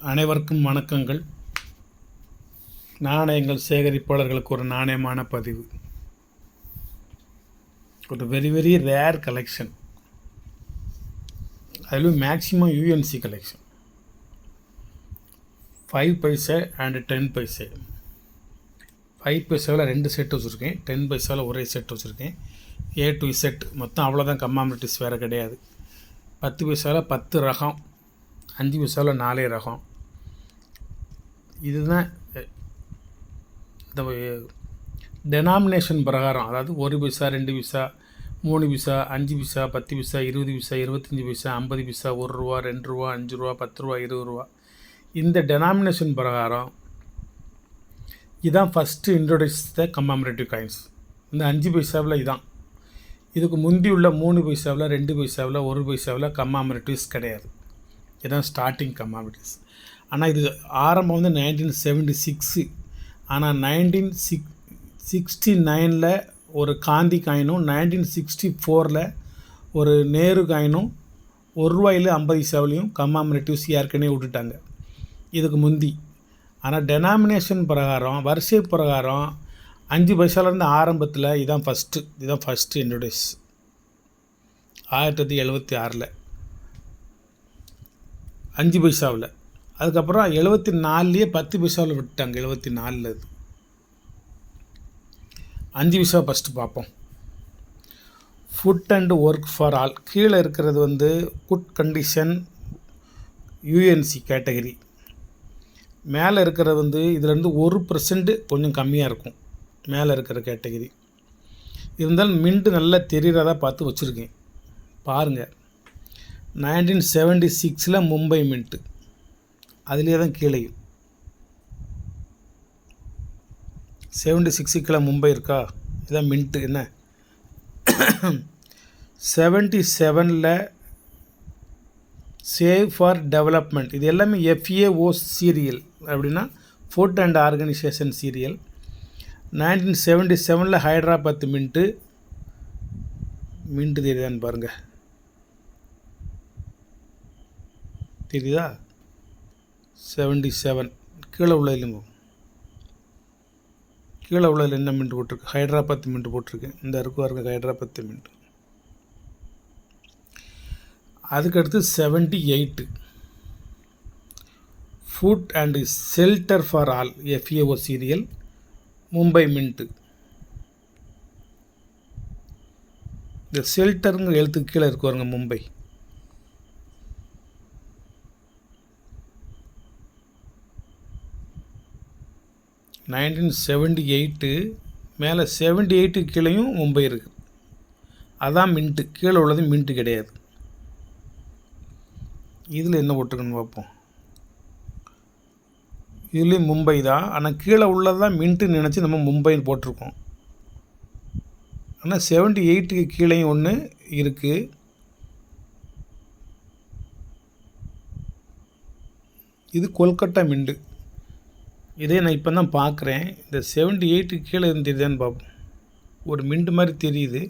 அனைவருக்கும் வணக்கங்கள். நாணயங்கள் சேகரிப்பாளர்களுக்கு ஒரு நாணயமான பதிவு. ஒரு வெரி ரேர் கலெக்ஷன், அதிலும் maximum UNC collection. 5 paisa and 10 paisa. 5 பைசாவில் 2 set வச்சுருக்கேன், 10 பைசாவில் ஒரே செட் வச்சுருக்கேன். A to Z மொத்தம் அவ்வளோதான், கம்மாமிட்டிஸ் வேறு கிடையாது. 10 பைசாவில் 10 ரகம், 5 பைசாவில் 4 ரகம். இதுதான் இந்த டெனாமினேஷன் பிரகாரம், அதாவது 1 பைசா, 2 பைசா, 3 பைசா, 5 பைசா, 10 பைசா, 20 பைசா, 25 பைசா, 50 பைசா, 1 ரூபா, 2 ரூபா, 5 ரூபா, 10 ரூபா, 20 ரூபா. இந்த டெனாமினேஷன் பிரகாரம் இதான் ஃபஸ்ட்டு இன்ட்ரோடியூஸ் த கம்மாமரேட்டிவ் காயின்ஸ். இந்த 5 பைசாவில் இதான். இதுக்கு முந்தி உள்ள 3 பைசாவில், 2 பைசாவில், 1 பைசாவில் கம்மாமரேட்டிவ்ஸ் கிடையாது. இதுதான் ஸ்டார்டிங் கம்மாமரேட்டிவ்ஸ். ஆனால் இது ஆரம்பம் வந்து 1976. ஆனால் 1969 ஒரு காந்தி காயினும், 1964 ஒரு நேரு காயினும், 1 ரூபாயில் 50 பைசாவிலையும் கம்மாமரேட்டிவ்ஸ் ஏற்கனவே விட்டுட்டாங்க இதுக்கு முந்தி. ஆனால் டெனாமினேஷன் பிரகாரம், வரிசை பிரகாரம் 5 பைசாலேருந்து ஆரம்பத்தில் இதுதான் ஃபஸ்ட்டு இன்ட்ரோடியூஸ் 1976 5 பைசாவில். அதுக்கப்புறம் 74 10 பைசாவில் விட்டுட்டாங்க. 74 இது 5 பைசா ஃபஸ்ட்டு பார்ப்போம். Food and work for all. கீழே இருக்கிறது வந்து குட் கண்டிஷன் யூஎன்சி கேட்டகரி. மேலே இருக்கிறது வந்து இதிலேருந்து 1% கொஞ்சம் கம்மியாக இருக்கும் மேலே இருக்கிற கேட்டகரி. இருந்தாலும் மின்ட்டு நல்லா தெரிகிறதா பார்த்து வச்சுருக்கேன் பாருங்கள். 1976 மும்பை மின்ட்டு, அதுலேயே தான் கீழேயும் 76 கீழே மும்பை இருக்கா, இதுதான் மின்ட்டு. என்ன 77 சேவ் ஃபார் டெவலப்மெண்ட். இது எல்லாமே FAO சீரியல், அப்படின்னா food and organisation serial. 1977 Hyderabad mint தெரியுதான்னு பாருங்கள், தெரியுதா? 77 கீழே உள்ளதில் என்ன மின்ட்டு போட்டிருக்கு? ஹைதராபாத் மின்ட்டு போட்டிருக்கு. இந்த இருக்கு ஹைதராபாத் மின்ட்டு. அதுக்கடுத்து 78 food and shelter for all FAO serial Mumbai mint. இந்த ஷெல்டருங்க எழுத்துக்கு கீழே இருக்குவாருங்க மும்பை. மேலே 78 கீழேயும் மும்பை இருக்குது. அதான் மின்ட்டு. கீழே உள்ளது மின்ட்டு கிடையாது. இதில் என்ன போட்டிருக்குன்னு பார்ப்போம். இதுலேயும் மும்பை தான், ஆனால் கீழே உள்ளது தான் மின்ட்டு நினச்சி நம்ம மும்பைன்னு போட்டிருக்கோம். ஆனால் 78க்கு கீழேயும் ஒன்று இருக்குது. இது கொல்கட்டா மின்ட்டு. இதே நான் இப்போ தான் பார்க்குறேன். இந்த 78க்கு கீழே தெரியுதான்னு பார்ப்போம். ஒரு மின்ட்டு மாதிரி தெரியுது,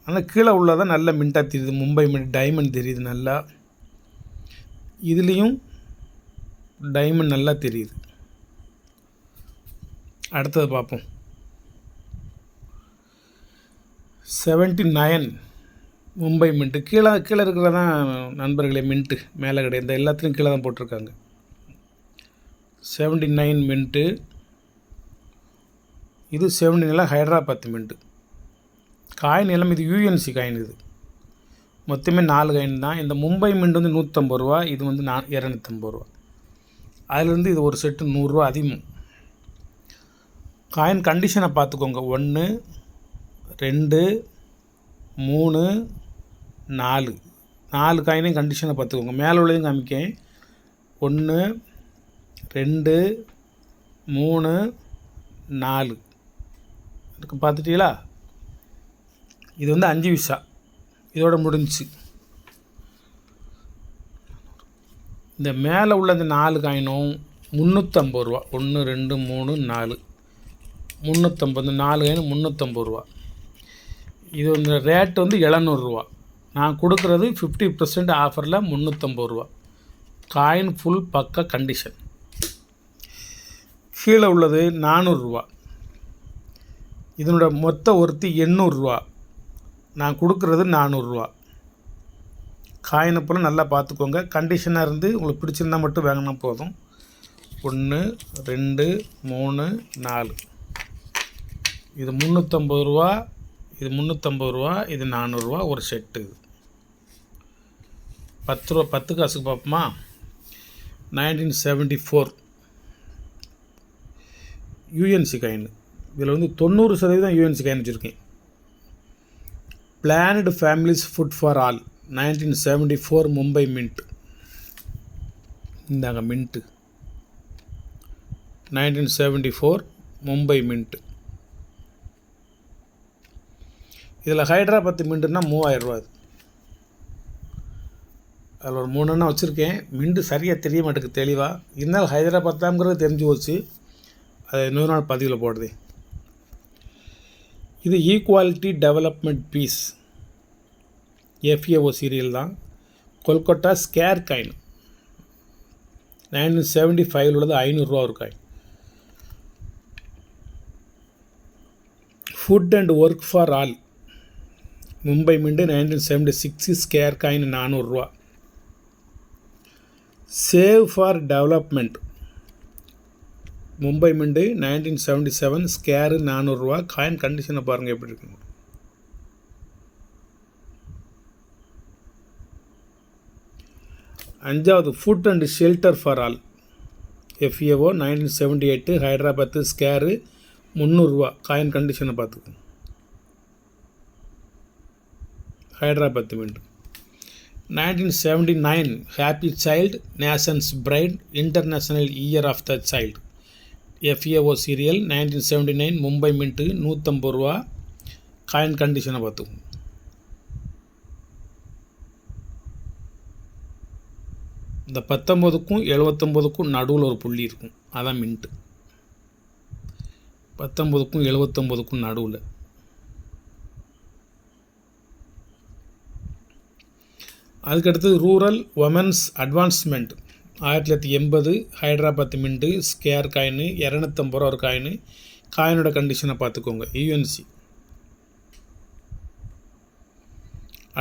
ஆனால் கீழே உள்ளதான் நல்ல மின்ட்டாக தெரியுது. மும்பை மின்ட் டைமண்ட் தெரியுது நல்லா. இதுலேயும் டைமண்ட் நல்லா தெரியுது. அடுத்தது பார்ப்போம். 79 மும்பை மின்ட்டு. கீழே இருக்கிறதான் நண்பர்களே மின்ட்டு, மேலே கிடையாது. இந்த எல்லாத்துலேயும் கீழே தான் போட்டிருக்காங்க. 79 மின்ட்டு. இது 79 ஹைதராபாத் மின்ட்டு. காயின் எல்லாம் இது யூஎன்சி காயின். இது மொத்தமே 4 காயின் தான். இந்த மும்பை மின்ட் வந்து 150 ரூபா, இது வந்து 250 ரூபா. அதிலேருந்து இது ஒரு செட்டு 100 ரூபா அதிகம். காயின் கண்டிஷனை பார்த்துக்கோங்க. 1 2 3 4 காயினையும் கண்டிஷனை பார்த்துக்கோங்க. மேலே உள்ளதையும் காமிக்கேன். 1 2 3 4 இதுக்கு பார்த்துட்டீங்களா? இது வந்து 5 பைசா. இதோட முடிஞ்சிச்சு. இந்த மேலே உள்ள இந்த 4 காயினும் 350 ரூபா. 1 2 3 4 350. இந்த 4 காயினும் 350 ரூபா. இது இந்த ரேட்டு வந்து 700 ரூபா. நான் கொடுக்குறது 50% ஆஃபரில் 350 ரூபா. காயின் ஃபுல் பக்க கண்டிஷன். கீழே உள்ளது 400 ரூபா. இதனோட மொத்த ஒர்த்து 800 ரூபா. நான் கொடுக்குறது 400 ரூபா. காயினை போல் நல்லா பார்த்துக்கோங்க. கண்டிஷனாக இருந்து உங்களுக்கு பிடிச்சிருந்தா மட்டும் வாங்கினா போதும். 1 2 3 4. இது 350 ரூபா, இது 350 ரூபா, இது 400 ரூபா ஒரு செட்டு. 10 ரூபா 10 காசுக்கு பார்ப்போமா? 1974 யூஎன்சி காயின். இதில் வந்து 90% யூஎன்சி காயின் வச்சுருக்கேன். Planned families food for all 1974 Mumbai mint. இந்தாங்க மின்ட்டு 1974 மும்பை மின்ட்டு. இதில் ஹைதராபாத் மின்ட்டுனா 3000 ரூபா. அதில் ஒரு 3 எண்ணம் வச்சுருக்கேன். மின்ட்டு சரியாக தெரிய மாட்டேங்குது தெளிவாக. இருந்தாலும் ஹைதராபாத் தாங்கிறது தெரிஞ்சு போச்சு. அதை இன்னொரு நாள் பதிவில் போடுது. இது equality development peace FAO serial தான். கொல்கட்டா ஸ்கேர் காயின் 1975 உள்ளது 500 ரூபா ஒரு coin. Food and work for all Mumbai mint 1976 square coin 400 ரூபா. Save for development Mumbai mint 1977 square 400 ரூபா. காயின் கண்டிஷனை பாருங்கள் எப்படி இருக்குங்க. அஞ்சாவது food and shelter for all FAO 1978 Hyderabad square 300 ரூபா. காயின் கண்டிஷனை பார்த்துக்கோங்க. Hyderabad mint 1979 happy child nations pride international year of the child FAO serial 1979 Mumbai mint 150 ரூபா. காயின் கண்டிஷனை பார்த்துக்கோங்க. இந்த 19க்கும் 79க்கும் நடுவில் ஒரு புள்ளி இருக்கும், அதான் மின்ட்டு. 19க்கும் 79க்கும் நடுவில். அதுக்கடுத்து rural women's advancement 1980 Hyderabad mint square coin 250 ரூபா ஒரு காயின். காயினோட கண்டிஷனை பார்த்துக்கோங்க. UNC.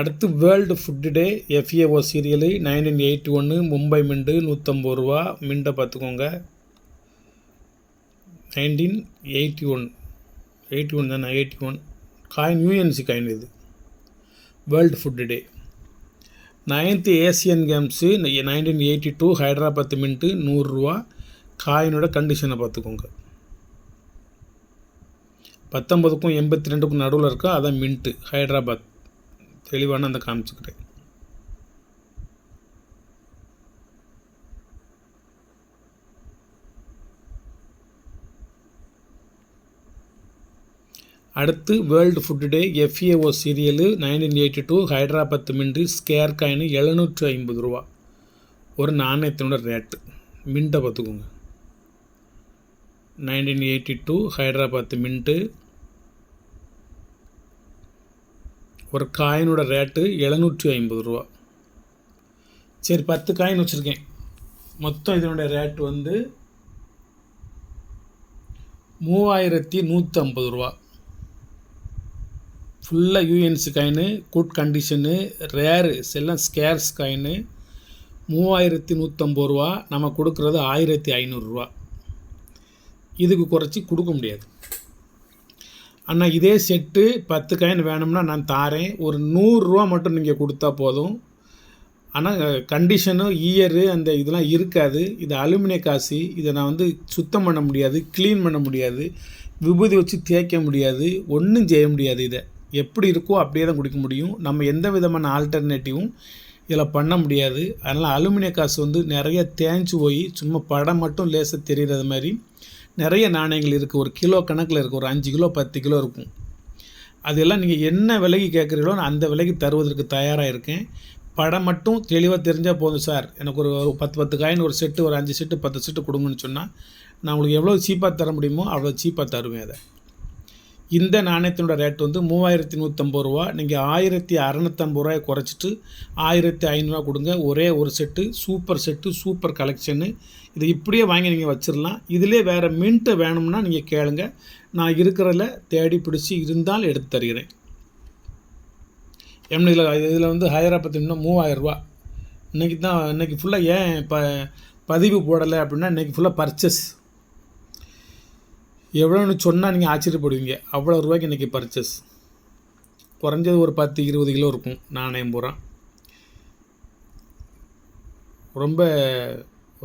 அடுத்து world food day FAO serial 1981 Mumbai mint 150 ரூபா. மின்ட்டை பார்த்துக்கோங்க. 1981 தானே 81 காயின் UNC காயின். இது world food day. 9th Asian games 1982 Hyderabad mint 100 ரூபா. காயினோட கண்டிஷனை பார்த்துக்கோங்க. 19க்கும் 82க்கும் நடுவில் இருக்கா, அதான் மின்ட்டு ஹைதராபாத். தெளிவான அந்த காமிச்சுக்கிறேன். அடுத்து world food day FAO serial 1982 Hyderabad mint square coin 750 ரூபா ஒரு நாணயத்தினோட ரேட்டு. மின்ட்டை பார்த்துக்கோங்க. 1982 ஹைதராபாத் மின்ட்டு ஒரு காயினோட ரேட்டு 750 ரூபா. சரி 10 காயின் வச்சுருக்கேன். மொத்தம் இதனுடைய ரேட்டு வந்து 3150 ரூபா. ஃபுல்லாக UNC coin, good condition, rare எல்லாம் ஸ்கேர்ஸ் காயினு. 3150 ரூபா. நம்ம கொடுக்குறது 1500 ரூபா. இதுக்கு குறைச்சி கொடுக்க முடியாது. ஆனால் இதே செட்டு 10 காயின் வேணும்னா நான் தாரேன். ஒரு 100 ரூபா மட்டும் நீங்கள் கொடுத்தா போதும். ஆனால் கண்டிஷனு இயரு அந்த இதெல்லாம் இருக்காது. இது அலுமினிய காசு. இதை நான் வந்து சுத்தம் பண்ண முடியாது, க்ளீன் பண்ண முடியாது, விபூதி வச்சு தேய்க்க முடியாது, ஒன்றும் செய்ய முடியாது. இதை எப்படி இருக்கோ அப்படியே தான் கொடுக்க முடியும். நம்ம எந்த விதமான ஆல்டர்னேட்டிவும் இதில் பண்ண முடியாது. அதனால் அலுமினிய காசு வந்து நிறைய தேய்ச்சி போய் சும்மா படம் மட்டும் லேசாக தெரிகிறது மாதிரி நிறைய நாணயங்கள் இருக்குது. ஒரு கிலோ கணக்கில் இருக்குது. ஒரு 5 கிலோ 10 கிலோ இருக்கும். அதெல்லாம் நீங்கள் என்ன விலைக்கு கேட்குறீங்களோ நான் அந்த விலைக்கு தருவதற்கு தயாராக இருக்கேன். படம் மட்டும் தெளிவாக தெரிஞ்சால் போதும் சார், எனக்கு ஒரு 10 காயின் ஒரு செட்டு, ஒரு 5 செட்டு 10 செட்டு கொடுங்கன்னு சொன்னால் நான் உங்களுக்கு எவ்வளோ சீப்பாக தர முடியுமோ அவ்வளோ சீப்பாக தருவேன். அதை இந்த நாணயத்தினோட ரேட் வந்து 3150 ரூபா. நீங்கள் 1650 ரூபாயை குறைச்சிட்டு 1500 கொடுங்க. ஒரே ஒரு செட்டு, சூப்பர் கலெக்ஷனு. இதை இப்படியே வாங்கி நீங்கள் வச்சிடலாம். இதிலே வேறு மின்ட்டு வேணும்னா நீங்கள் கேளுங்க, நான் இருக்கிறதில் தேடி பிடிச்சி இருந்தால் எடுத்து தருகிறேன். இதில் வந்து ஹையராக பார்த்தீங்கன்னா 3000 ரூபா. இன்றைக்கி ஃபுல்லாக ஏன் பதிவு போடலை அப்படின்னா, இன்றைக்கி ஃபுல்லாக பர்ச்சேஸ். எவ்வளோன்னு சொன்னால் நீங்கள் ஆச்சரியப்படுவீங்க. அவ்வளோ ரூபாய்க்கு இன்றைக்கி பர்ச்சேஸ். குறைஞ்சது ஒரு 10-20 கிலோ இருக்கும் நாணயம் பூரா. ரொம்ப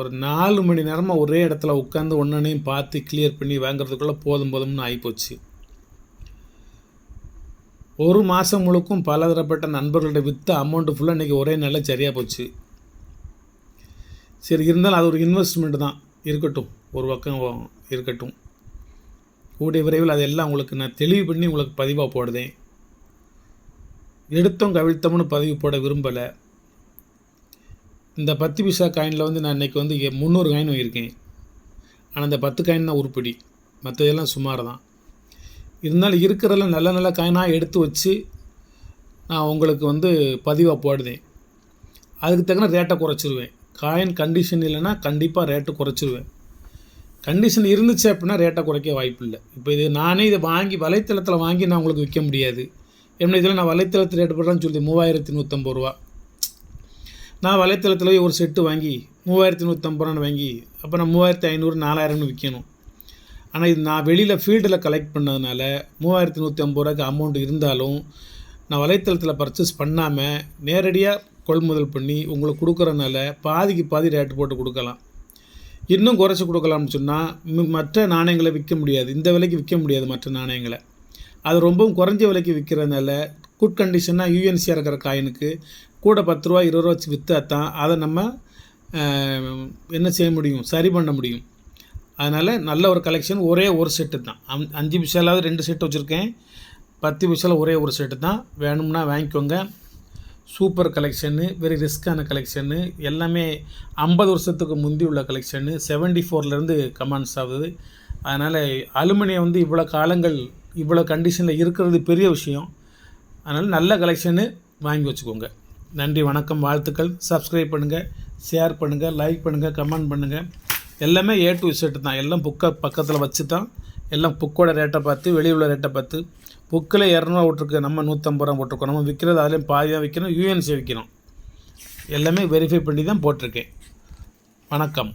ஒரு 4 மணி நேரமாக ஒரே இடத்துல உட்காந்து ஒன்றையும் பார்த்து கிளியர் பண்ணி வாங்கிறதுக்குள்ளே போதும்னு ஆகிப்போச்சு. ஒரு மாதம் முழுக்கும் பலதரப்பட்ட நண்பர்கள்ட்ட விற்ற அமௌண்ட்டு ஃபுல்லாக இன்றைக்கி ஒரே நாளில் சரியாக போச்சு. சரி, இருந்தாலும் அது ஒரு இன்வெஸ்ட்மெண்ட் தான், இருக்கட்டும், ஒரு பக்கம் இருக்கட்டும். கூடிய விரைவில் அதெல்லாம் உங்களுக்கு நான் தெளிவு பண்ணி உங்களுக்கு பதிவாக போடுதேன். எடுத்தோம் கவிழ்த்தோம்னு பதிவு போட விரும்பலை. இந்த 10 பைசா காயினில் வந்து நான் இன்றைக்கி வந்து 300 காயின் வாங்கியிருக்கேன். ஆனால் இந்த 10 காயின் தான் உருப்படி, மற்றதெல்லாம் சுமார் தான். இருந்தாலும் இருக்கிறதில் நல்ல காயினாக எடுத்து வச்சு நான் உங்களுக்கு வந்து பதிவாக போடுதேன். அதுக்கு தகுந்த ரேட்டை குறைச்சிருவேன். காயின் கண்டிஷன் இல்லைன்னா கண்டிப்பாக ரேட்டு குறைச்சிருவேன். கண்டிஷன் இருந்துச்சு அப்படின்னா ரேட்டை குறைக்க வாய்ப்பு இல்லை. இப்போ நானே இதை வாங்கி வலைத்தளத்தில் வாங்கி நான் உங்களுக்கு விற்க முடியாது. என்ன இதில் நான் வலைத்தளத்தில் ரேட்டு போடுறேன்னு சொல்லி 3150 ரூபா. நான் வலைத்தளத்தில் ஒரு செட்டு வாங்கி 3150 ரூபான்னு வாங்கி அப்போ நான் 3500 4000ன்னு விற்கணும். ஆனால் இது நான் வெளியில் ஃபீல்டில் கலெக்ட் பண்ணதுனால 3150 ரூபாய்க்கு அமௌண்ட் இருந்தாலும் நான் வலைத்தளத்தில் பர்ச்சேஸ் பண்ணாமல் நேரடியாக கொள்முதல் பண்ணி உங்களுக்கு கொடுக்குறதுனால பாதிக்கு பாதி ரேட்டு போட்டு கொடுக்கலாம். இன்னும் குறைச்சி கொடுக்கலாம்னு சொன்னால் மற்ற நாணயங்களை விற்க முடியாது, இந்த விலைக்கு விற்க முடியாது மற்ற நாணயங்களை. அது ரொம்பவும் குறைஞ்ச விலைக்கு விற்கிறதுனால குட் கண்டிஷனாக யூஎன்சியாக இருக்கிற காயினுக்கு கூட 10 ரூபா 20 ரூபா வச்சு விற்றா தான் அதை நம்ம என்ன செய்ய முடியும், சரி பண்ண முடியும். அதனால் நல்ல ஒரு கலெக்ஷன். ஒரே ஒரு செட்டு தான். 5 பைசாலாவது 2 செட்டு வச்சுருக்கேன். 10 பைசாவில் ஒரே ஒரு செட்டு தான். வேணும்னா வாங்கிக்கோங்க. சூப்பர் கலெக்ஷனு, வெரி ரிஸ்க்கான கலெக்ஷனு, எல்லாமே 50 வருஷத்துக்கு முந்தி உள்ள கலெக்ஷனு. 74லேருந்து கமெண்ட்ஸ் ஆகுது. அதனால் அலுமினியம் வந்து இவ்வளோ காலங்கள் இவ்வளோ கண்டிஷனில் இருக்கிறது பெரிய விஷயம். அதனால் நல்ல கலெக்ஷனு வாங்கி வச்சுக்கோங்க. நன்றி, வணக்கம், வாழ்த்துக்கள். சப்ஸ்கிரைப் பண்ணுங்கள், ஷேர் பண்ணுங்கள், லைக் பண்ணுங்கள், கமெண்ட் பண்ணுங்கள். எல்லாமே A to Z தான். எல்லாம் புக்கை பக்கத்தில் வச்சு தான் எல்லாம் புக்கோட ரேட்டை பார்த்து வெளியுள்ள ரேட்டை பார்த்து. புக்கில் 200 போட்டிருக்கு, நம்ம 150 ரூபா போட்டிருக்கோம். நம்ம விற்கிறது அதுலேயும் பாதியாக விற்கிறோம், யூஎன்சி விற்கிறோம். எல்லாமே வெரிஃபை பண்ணி தான் போட்டிருக்கேன். வணக்கம்.